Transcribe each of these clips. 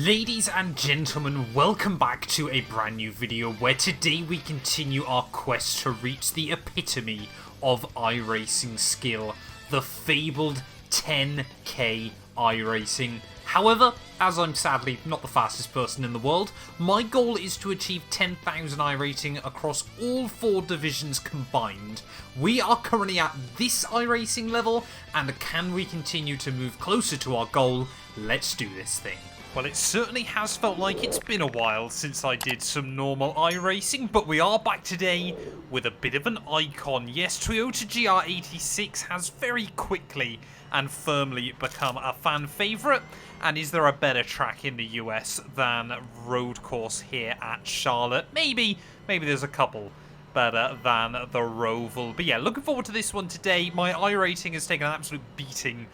Ladies and gentlemen, welcome back to a brand new video where today we continue our quest to reach the epitome of iRacing skill, the fabled 10k iRacing. However, as I'm sadly not the fastest person in the world, my goal is to achieve 10,000 iRating across all 4 divisions combined. We are currently at this iRacing level, and can we continue to move closer to our goal? Let's do this thing. Well, it certainly has felt like it's been a while since I did some normal iRacing, but we are back today with a bit of an icon. Yes, Toyota GR86 has very quickly and firmly become a fan favourite, and is there a better track in the US than road course here at Charlotte? Maybe there's a couple better than the Roval. But yeah, looking forward to this one today. My iRating has taken an absolute beating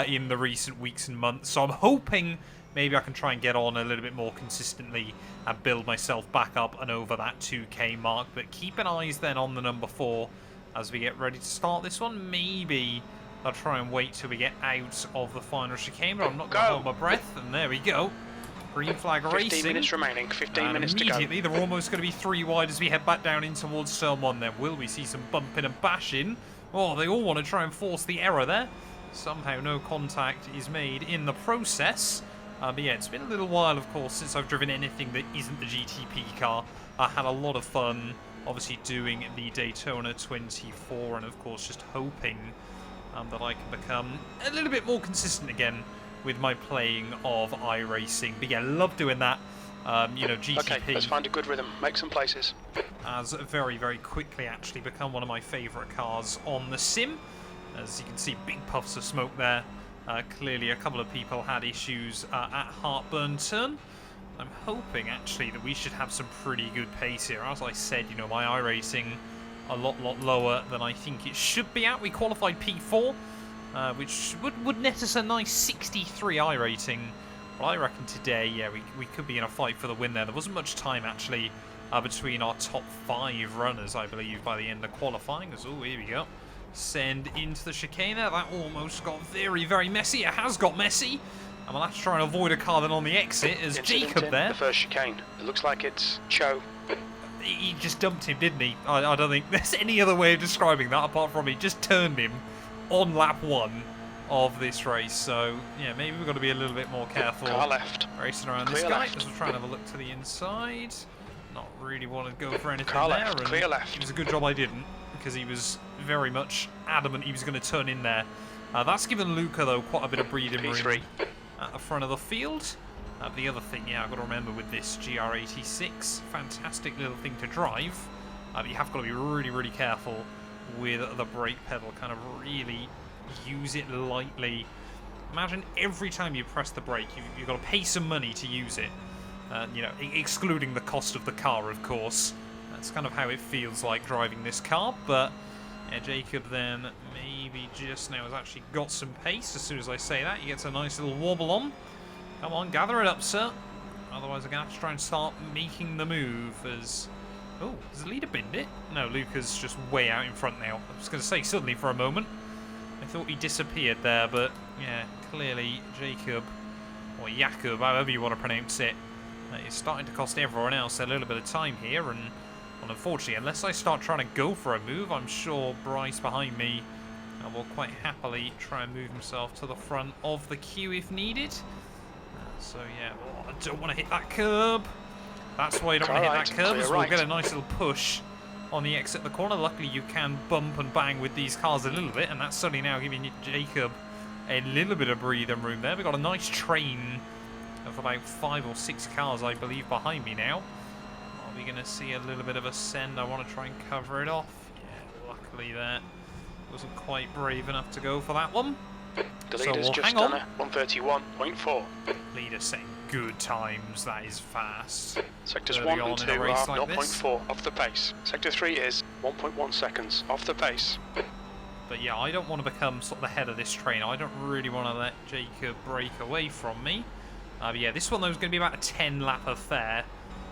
in the recent weeks and months, so I'm hoping maybe I can try and get on a little bit more consistently and build myself back up and over that 2k mark. But keep an eye then on the number 4 as we get ready to start this one. Maybe I'll try and wait till we get out of the final chicane, but I'm not going to hold my breath. And there we go. Green flag 15 racing. minutes remaining, 15 minutes to go. Immediately, they're almost going to be 3 wide as we head back down in towards turn 1 then. Will we see some bumping and bashing? Oh, they all want to try and force the error there. Somehow no contact is made in the process. But yeah, it's been a little while, of course, since I've driven anything that isn't the GTP car. I had a lot of fun, obviously, doing the Daytona 24, and of course, just hoping that I can become a little bit more consistent again with my playing of iRacing. But yeah, love doing that. You know, GTP. Okay, let's find a good rhythm. Make some places. Has very, very quickly actually become one of my favourite cars on the sim. As you can see, big puffs of smoke there. Clearly a couple of people had issues at Heartburn Turn. I'm hoping actually that we should have some pretty good pace here. As I said, you know, my iRacing a lot lower than I think it should be at. We qualified P4, which would net us a nice 63 iRating. Well, I reckon today, yeah, we could be in a fight for the win there. There wasn't much time actually between our top 5 runners, I believe, by the end of qualifying. Oh, here we go. Send into the chicane there. That almost got very, very messy. It has got messy. And we'll have to try and avoid a car then on the exit as Jacob there. The first chicane. It looks like it's Cho. He just dumped him, didn't he? I don't think there's any other way of describing that apart from he just turned him on lap 1 of this race. So, yeah, maybe we've got to be a little bit more careful. Car left. Racing around Clear this guy. left. As we'll try and have a look to the inside. Not really want to go for anything Car there. left. And Clear left. it was a good job I didn't, because he was very much adamant he was going to turn in there. That's given Luca, though, quite a bit of breathing room at the front of the field. The other thing, yeah, I've got to remember with this GR86, fantastic little thing to drive, but you have got to be really, really careful with the brake pedal, kind of really use it lightly. Imagine every time you press the brake, you've got to pay some money to use it, you know, excluding the cost of the car, of course. That's kind of how it feels like driving this car, but yeah, Jacob then maybe just now has actually got some pace. As soon as I say that, he gets a nice little wobble on. Come on, gather it up, sir. Otherwise, I'm going to have to try and start making the move as... Oh, has the leader binned it? No, Luca's just way out in front now. I was going to say suddenly for a moment. I thought he disappeared there, but yeah, clearly Jacob, or Jakub, however you want to pronounce it, is starting to cost everyone else a little bit of time here. And well, unfortunately, unless I start trying to go for a move, I'm sure Bryce behind me will quite happily try and move himself to the front of the queue if needed. So yeah, I don't want to hit that curb. That's why you don't want to hit that curb, as we'll get a nice little push on the exit of the corner. Luckily, you can bump and bang with these cars a little bit, and that's suddenly now giving Jacob a little bit of breathing room there. We've got a nice train of about 5 or 6 cars, I believe, behind me now. Are we going to see a little bit of a send? I want to try and cover it off. Yeah, luckily there wasn't quite brave enough to go for that one. The leader's just done a 131.4. Leader setting good times. That is fast. Sectors 1 and 2 are 0.4 off the pace. Sector 3 is 1.1 seconds off the pace. But yeah, I don't want to become sort of the head of this train. I don't really want to let Jacob break away from me. But yeah, this one though is going to be about a 10-lap affair.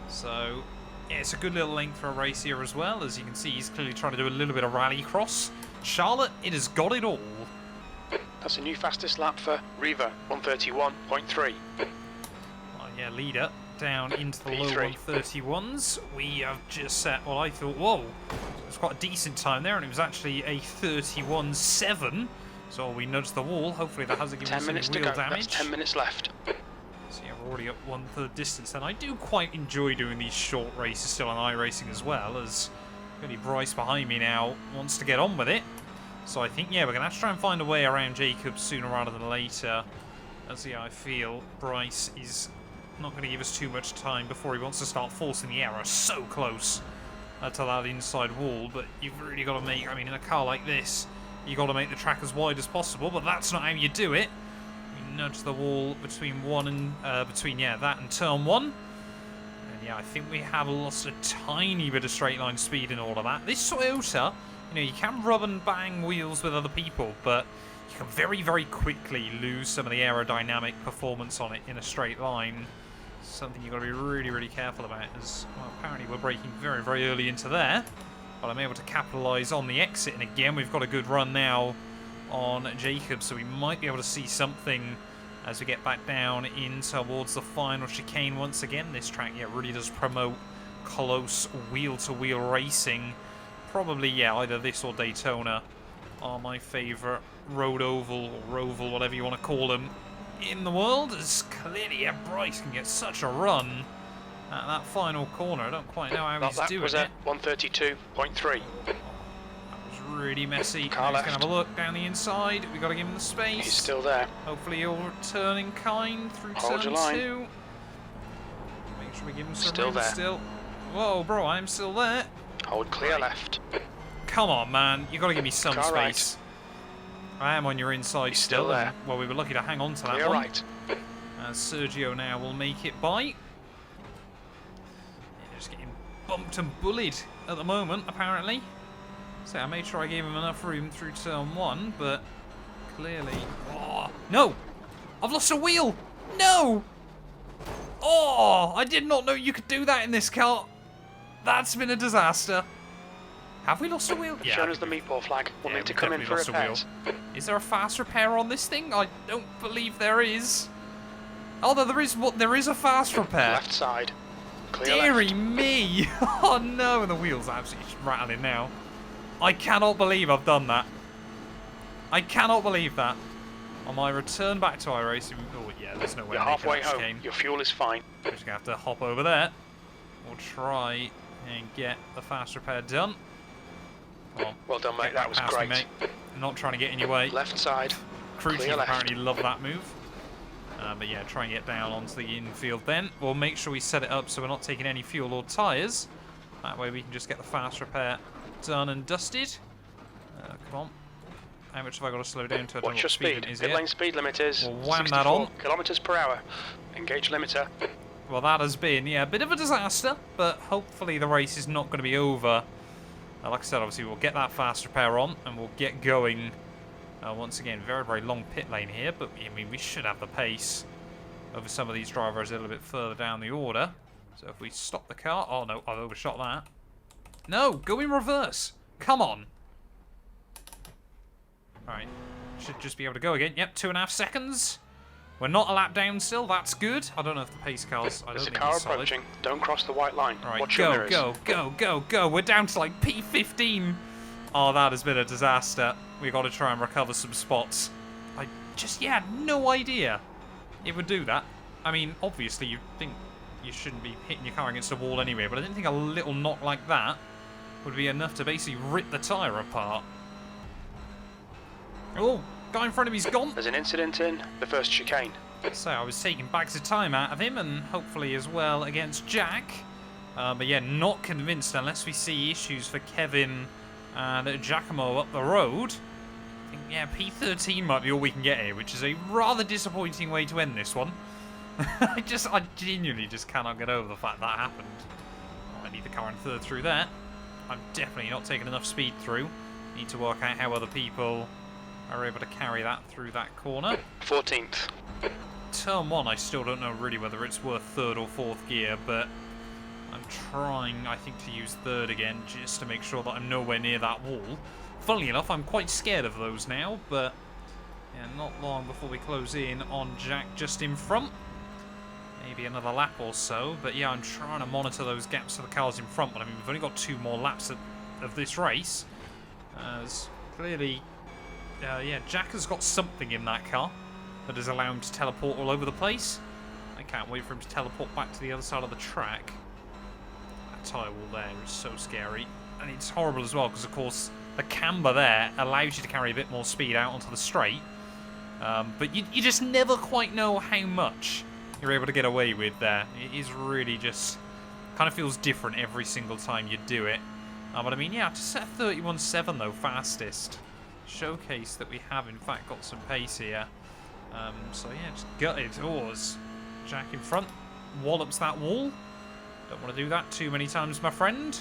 So yeah, it's a good little length for a race here as well. As you can see, he's clearly trying to do a little bit of rally cross. Charlotte, it has got it all. That's a new fastest lap for Riva, 131.3. I Yeah, leader down into the low P3. 131s. We have just set, well, I thought, whoa, it was quite a decent time there, and it was actually a 31.7. So we nudged the wall. Hopefully that hasn't given us any real damage. That's 10 minutes left. So yeah, we're already up 1/3 distance, and I do quite enjoy doing these short races still on iRacing as well, as really Bryce behind me now wants to get on with it. So I think, yeah, we're going to have to try and find a way around Jacob sooner rather than later. As yeah, I feel Bryce is not going to give us too much time before he wants to start forcing the error so close to that inside wall. But you've really got to make, I mean, in a car like this, you've got to make the track as wide as possible, but that's not how you do it. We nudge the wall between that and turn 1. And yeah, I think we have lost a tiny bit of straight line speed in all of that. This Toyota, you know, you can rub and bang wheels with other people, but you can very, very quickly lose some of the aerodynamic performance on it in a straight line. Something you've got to be really, really careful about, as well, apparently we're braking very, very early into there. But I'm able to capitalise on the exit, and again, we've got a good run now on Jacob, so we might be able to see something as we get back down in towards the final chicane once again. This track, yeah, really does promote close wheel-to-wheel racing. Probably, yeah, either this or Daytona are my favourite road oval or roval, whatever you want to call them, in the world. As clearly, yeah, Bryce can get such a run at that final corner. I don't quite know how he's doing it. That was at 132.3. That was really messy. Car He's left. going to have a look down the inside. We've got to give him the space. He's still there. Hopefully he'll return in kind through Hold turn your line. 2. Make sure we give him some Still room there. still. Whoa, bro, I'm still there. Hold clear left. Come on, man. You've got to give me some Car space. I am on your inside He's still. still there. Well, we were lucky to hang on to that Clear one. right. Sergio now will make it by. Yeah, just getting bumped and bullied at the moment, apparently. So I made sure I gave him enough room through turn 1, but clearly... Oh, no! I've lost a wheel! No! Oh, I did not know you could do that in this car. That's been a disaster. Have we lost a wheel? Yeah. Shown us the meatball flag. We'll need to come in for repairs. Is there a fast repair on this thing? I don't believe there is. Although there is a fast repair. Left side. Clear Deary left. me! Oh no, and the wheel's absolutely rattling now. I cannot believe I've done that. I cannot believe that. On my return back to iRacing, oh yeah, there's no way. You're halfway home. Your fuel is fine. We're just going to have to hop over there. We'll try and get the fast repair done. Come on. Well done, mate. That was great. Me, mate. I'm not trying to get in your way. Left side. Crew team Clear left. apparently love that move. But yeah, try and get down onto the infield then. We'll make sure we set it up so we're not taking any fuel or tyres. That way we can just get the fast repair done and dusted. Come on. How much have I got to slow down to? Watch your speed. Pit lane speed limit is we'll wham that on. kilometers per hour. Engage limiter. Well, that has been, yeah, a bit of a disaster, but hopefully the race is not going to be over. Like I said, obviously we'll get that fast repair on and we'll get going. Once again, very, very long pit lane here, but I mean, we should have the pace over some of these drivers a little bit further down the order. So if we stop the car... Oh, no, I've overshot that. No, go in reverse. Come on. Alright, should just be able to go again. Yep, 2.5 seconds. We're not a lap down still, that's good. I don't know if the pace car's... There's a car approaching. Don't cross the white line. Right, watch your mirrors. Go. We're down to like P15. Oh, that has been a disaster. We've got to try and recover some spots. I just, yeah, had no idea it would do that. I mean, obviously you'd think you shouldn't be hitting your car against a wall anyway, but I didn't think a little knock like that would be enough to basically rip the tyre apart. Oh, guy in front of me's gone. There's an incident in the first chicane. So I was taking bags of time out of him, and hopefully as well against Jack. But yeah, not convinced unless we see issues for Kevin and Giacomo up the road. I think, yeah, P13 might be all we can get here, which is a rather disappointing way to end this one. I genuinely just cannot get over the fact that happened. I need the car in third through there. I'm definitely not taking enough speed through. Need to work out how other people are able to carry that through that corner. 14th. Turn 1, I still don't know really whether it's worth third or fourth gear, but I'm trying, I think, to use third again just to make sure that I'm nowhere near that wall. Funnily enough, I'm quite scared of those now, but yeah, not long before we close in on Jack just in front. maybe another lap or so. But yeah, I'm trying to monitor those gaps for the cars in front. But I mean, we've only got 2 more laps of this race. As clearly, yeah, Jack has got something in that car that has allowed him to teleport all over the place. I can't wait for him to teleport back to the other side of the track. That tyre wall there is so scary. And it's horrible as well because, of course, the camber there allows you to carry a bit more speed out onto the straight. But you just never quite know how much you're able to get away with there. It is really just kind of feels different every single time you do it. But I mean, yeah, to set 31.7 though, fastest. Showcase that we have, in fact, got some pace here. So yeah, just gutted. As Jack in front wallops that wall. Don't want to do that too many times, my friend.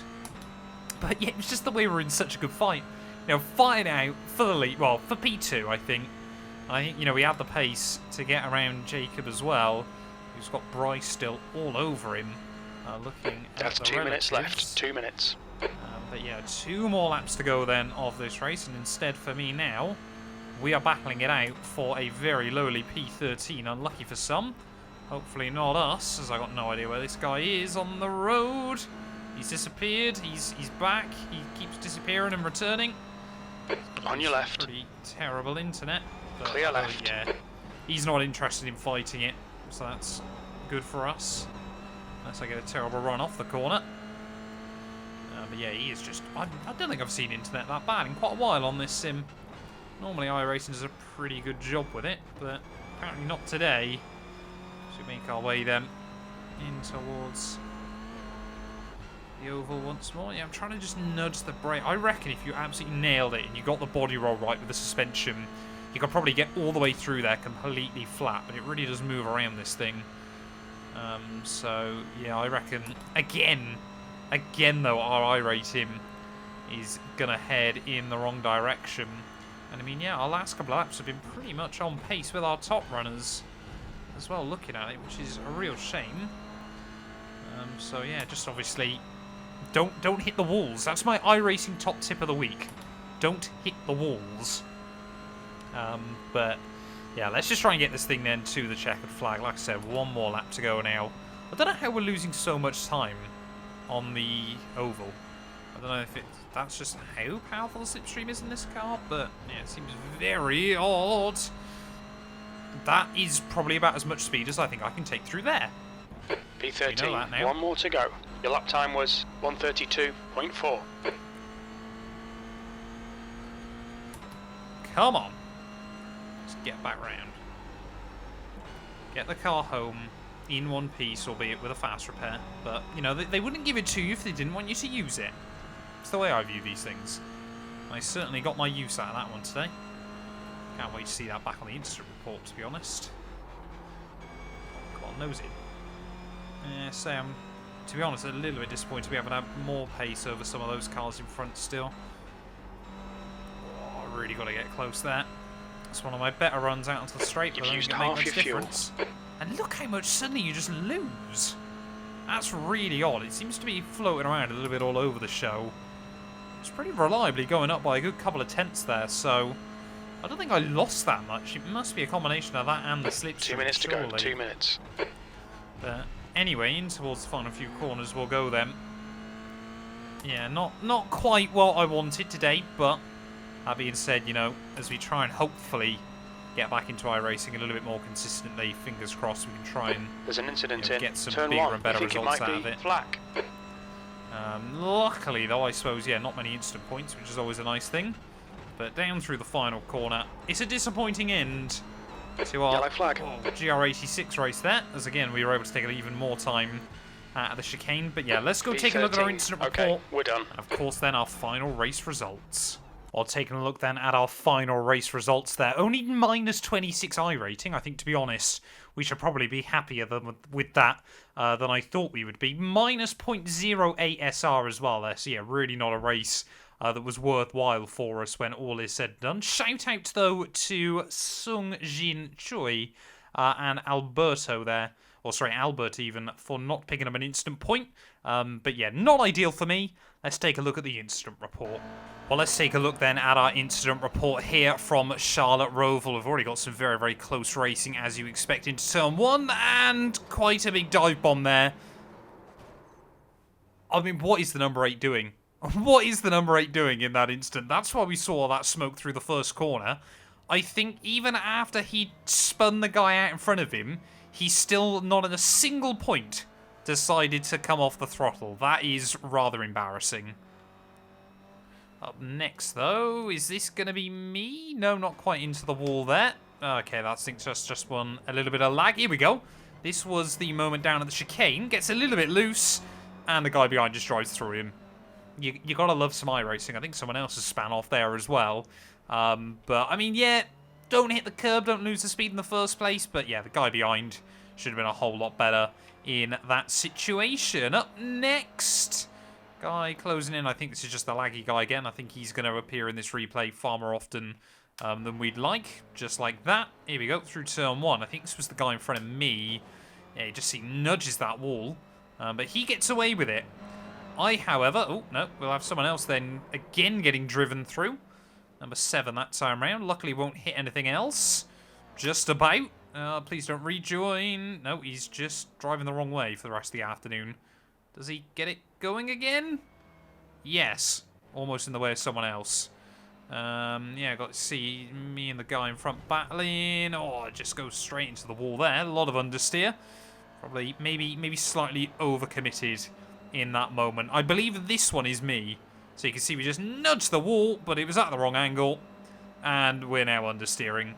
But yeah, it was just the way we're in such a good fight. You know, fighting out for the lead, well, for P2, I think. I think, you know, we had the pace to get around Jacob as well, who's got Bryce still all over him, looking at That's the 2 minutes relatives. left, 2 minutes. But yeah, 2 more laps to go then of this race, and instead for me now, we are battling it out for a very lowly P13. Unlucky for some, hopefully not us, as I got no idea where this guy is on the road. He's disappeared, he's back, he keeps disappearing and returning. On your left. Pretty terrible internet. But, Clear left. Yeah, he's not interested in fighting it, so that's good for us. Unless I get a terrible run off the corner. But yeah, he is just... I don't think I've seen internet that bad in quite a while on this sim. Normally iRacing does a pretty good job with it, but apparently not today. So we make our way then in towards the oval once more. Yeah, I'm trying to just nudge the brake. I reckon if you absolutely nailed it and you got the body roll right with the suspension, you could probably get all the way through there completely flat, but it really does move around this thing. So yeah, I reckon again though, our iRating is gonna head in the wrong direction. And I mean, yeah, our last couple of laps have been pretty much on pace with our top runners as well, looking at it, which is a real shame. So yeah, just obviously don't hit the walls. That's my iRacing top tip of the week. Don't hit the walls. But yeah, let's just try and get this thing then to the checkered flag. Like I said, 1 more lap to go now. I don't know how we're losing so much time on the oval. I don't know if that's just how powerful the slipstream is in this car, but yeah, it seems very odd. That is probably about as much speed as I think I can take through there. P13, you know 1 more to go. Your lap time was 1:32.4. Come on. Let's get back round. Get the car home in one piece, albeit with a fast repair. But, you know, they wouldn't give it to you if they didn't want you to use it. It's the way I view these things. I certainly got my use out of that one today. Can't wait to see that back on the incident report, to be honest. Come on, nose in. Yeah, say I'm, to be honest, a little bit disappointed we haven't had more pace over some of those cars in front still. Oh, I really got to get close there. It's one of my better runs out onto the straight, but I don't think it makes much difference. And look how much suddenly you just lose. That's really odd. It seems to be floating around a little bit all over the show. It's pretty reliably going up by a good couple of tenths there, so I don't think I lost that much. It must be a combination of that and the slipstream. 2 minutes to go, 2 minutes. But anyway, in towards the final few corners we'll go then. Yeah, not quite what I wanted today, but that being said, you know, as we try and hopefully get back into iRacing a little bit more consistently, fingers crossed we can try and there's an incident in get some turn bigger 1. and better I think results it might out of be it. Black. Luckily, though, I suppose, yeah, not many instant points, which is always a nice thing. But down through the final corner, it's a disappointing end to our Yellow flag. GR86 race there, as again we were able to take even more time out of the chicane. But yeah, let's go take a look at our incident report. Okay, we're done. And of course, then our final race results. Or taking a look then at our final race results there. Only minus 26 iRating. I think, to be honest, we should probably be happier with that than I thought we would be. Minus 0.08 SR as well there. So yeah, really not a race that was worthwhile for us when all is said and done. Shout out, though, to Sung Jin Choi and Alberto there. or sorry, Albert even, for not picking up an instant point. But yeah, not ideal for me. Let's take a look at the incident report. Well, let's take a look then at our incident report here from Charlotte Roval. We've already got some very, very close racing, as you expect, into turn 1, and quite a big dive bomb there. I mean, what is the number 8 doing? What is the number 8 doing in that instant? That's why we saw that smoke through the first corner. I think even after he spun the guy out in front of him, he's still not at a single point decided to come off the throttle. That is rather embarrassing. Up next, though, is this going to be me? No, not quite into the wall there. Okay, that's just one a little bit of lag. Here we go. This was the moment down at the chicane. Gets a little bit loose, and the guy behind just drives through him. You got to love some iRacing. I think someone else has span off there as well. But, I mean, yeah, don't hit the curb, don't lose the speed in the first place. But, yeah, the guy behind should have been a whole lot better in that situation. Up next, guy closing in. I think this is just the laggy guy again. I think he's going to appear in this replay far more often than we'd like. Just like that. Here we go, through turn 1. I think this was the guy in front of me. Yeah, he nudges that wall. But he gets away with it. I, however... Oh, no, we'll have someone else then again getting driven through. Number 7 that time around. Luckily won't hit anything else. Just about. Please don't rejoin. No, he's just driving the wrong way for the rest of the afternoon. Does he get it going again? Yes. Almost in the way of someone else. Yeah, got to see me and the guy in front battling. Oh, it just goes straight into the wall there. A lot of understeer. Probably, maybe slightly overcommitted in that moment. I believe this one is me. So you can see we just nudged the wall, but it was at the wrong angle. And we're now understeering.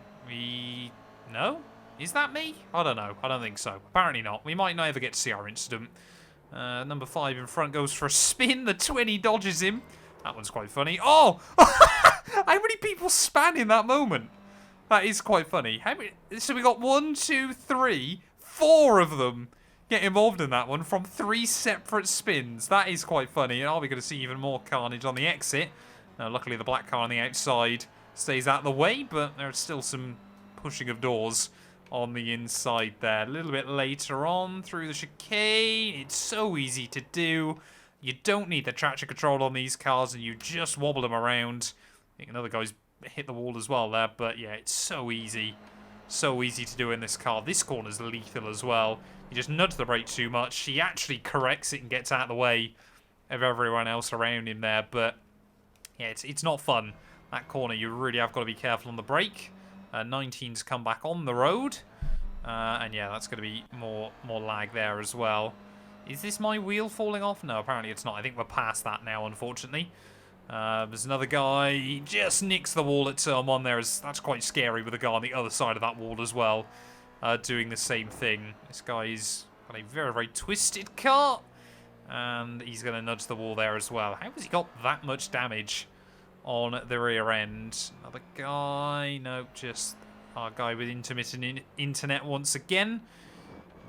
No? Is that me? I don't know. I don't think so. Apparently not. We might never get to see our incident. Number 5 in front goes for a spin. The 20 dodges him. That one's quite funny. Oh! How many people span in that moment? That is quite funny. How many? So we got 1, 2, 3, 4 of them get involved in that one from 3 separate spins. That is quite funny. And are we going to see even more carnage on the exit? Now, luckily, the black car on the outside stays out of the way, but there's still some pushing of doors on the inside there. A little bit later on through the chicane. It's so easy to do. You don't need the traction control on these cars, and you just wobble them around. I think another guy's hit the wall as well there, but yeah, it's so easy. So easy to do in this car. This corner's lethal as well. You just nudge the brake too much. He actually corrects it and gets out of the way of everyone else around him there, but yeah, it's not fun. That corner, you really have got to be careful on the brake. 19's come back on the road. And yeah, that's going to be more lag there as well. Is this my wheel falling off? No, apparently it's not. I think we're past that now, unfortunately. There's another guy. He just nicks the wall at turn 1 there. That's quite scary with a guy on the other side of that wall as well. Doing the same thing. This guy's got a very, very twisted car. And he's going to nudge the wall there as well. How has he got that much damage on the rear end? Another guy. No, just our guy with intermittent internet once again.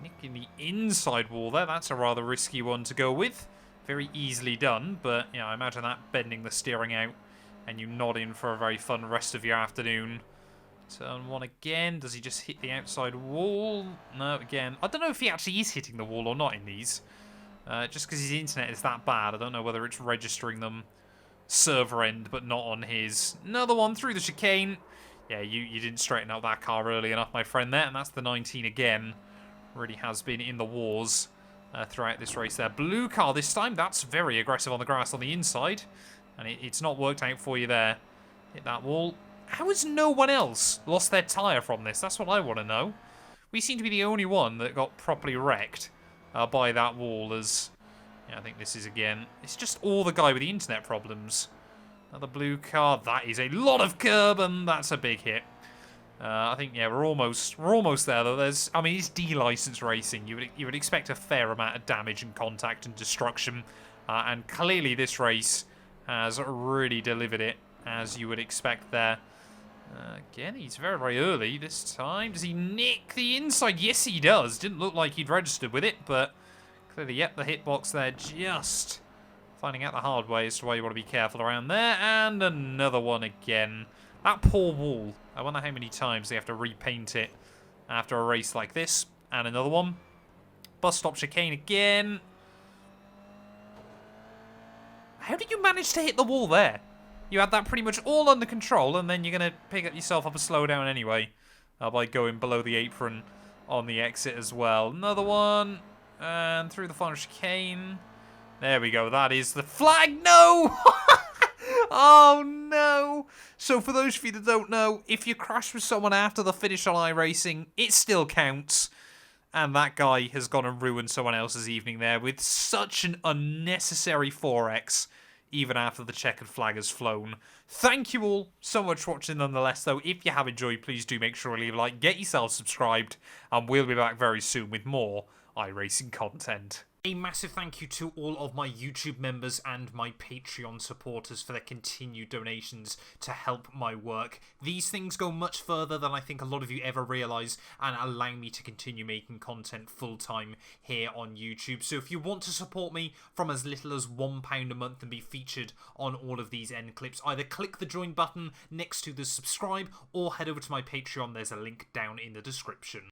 Nicking the inside wall there. That's a rather risky one to go with. Very easily done, but you know, I imagine that bending the steering out and you nod in for a very fun rest of your afternoon. Turn 1 again. Does he just hit the outside wall? No, again. I don't know if he actually is hitting the wall or not in these. Just because his internet is that bad, I don't know whether it's registering them server end, but not on his. Another one through the chicane. Yeah, you didn't straighten out that car early enough, my friend there, and that's the 19 again. Really has been in the wars throughout this race there. Blue car this time. That's very aggressive on the grass on the inside. And it's not worked out for you there. Hit that wall. How has no one else lost their tyre from this? That's what I want to know. We seem to be the only one that got properly wrecked by that wall. As yeah, I think this is again. It's just all the guy with the internet problems. Another blue car. That is a lot of curb, and that's a big hit. I think yeah, we're almost there though. I mean, it's D-licensed racing. You would expect a fair amount of damage and contact and destruction, and clearly this race has really delivered it as you would expect there. Again, he's very, very early this time. Does he nick the inside? Yes, he does. Didn't look like he'd registered with it, but clearly, yep, the hitbox there just finding out the hard way as to why you want to be careful around there. And another one again. That poor wall. I wonder how many times they have to repaint it after a race like this. And another one. bus stop chicane again. How did you manage to hit the wall there? You had that pretty much all under control, and then you're going to pick up yourself up a slowdown anyway by going below the apron on the exit as well. Another one, and through the final chicane. There we go. That is the flag. No! Oh, no. So for those of you that don't know, if you crash with someone after the finish on iRacing, it still counts. And that guy has gone and ruined someone else's evening there with such an unnecessary 4X, even after the checkered flag has flown. Thank you all so much for watching nonetheless, though. If you have enjoyed, please do make sure to leave a like, get yourself subscribed, and we'll be back very soon with more iRacing content. A massive thank you to all of my YouTube members and my Patreon supporters for their continued donations to help my work. These things go much further than I think a lot of you ever realise and allow me to continue making content full-time here on YouTube. So if you want to support me from as little as £1 a month and be featured on all of these end clips, either click the join button next to the subscribe or head over to my Patreon. There's a link down in the description.